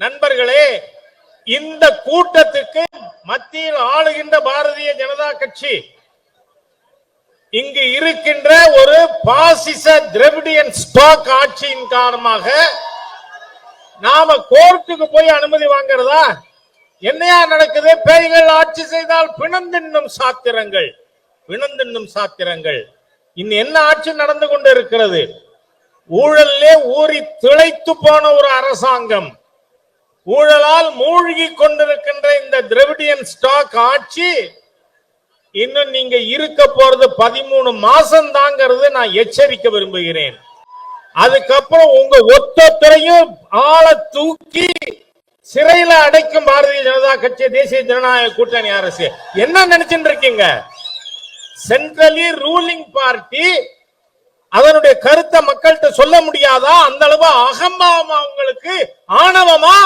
நண்பர்களே, இந்த கூட்டத்துக்கு மத்தியில் ஆளுகின்ற பாரதிய ஜனதா கட்சி இங்கு இருக்கின்ற ஒரு பாசிச திராவிடியன் ஸ்டாக் ஆட்சியின் காரணமாக நாம கோர்ட்டுக்கு போய் அனுமதி வாங்குறதா? என்னையா நடக்குது? பேய்கள் ஆட்சி செய்தால் பிணந்தின்னும் சாத்திரங்கள், பிணந்தின்னும் சாத்திரங்கள். இன்னும் என்ன ஆட்சி நடந்து கொண்டு இருக்கிறது? ஊழலே ஊறி திளைத்து போன ஒரு அரசாங்கம், ஊழலால் மூழ்கி கொண்டிருக்கின்ற இந்த திராவிடியன் ஸ்டாக் ஆட்சி இன்னும் நீங்க இருக்க போறது 13 மாசம் தாங்கிறது நான் எச்சரிக்க விரும்புகிறேன். அதுக்கப்புறம் உங்க ஒத்தரையும் ஆளை தூக்கி சிறையில அடைக்கும் பாரதிய ஜனதா கட்சி, தேசிய ஜனநாயக கூட்டணி அரசு. என்ன நினைச்சுட்டு இருக்கீங்க? சென்ட்ரலி ரூலிங் பார்ட்டி அதனுடைய கருத்தை மக்கள்கிட்ட சொல்ல முடியாதா? அந்த அளவு அகம்பாவமா உங்களுக்கு, ஆணவமா?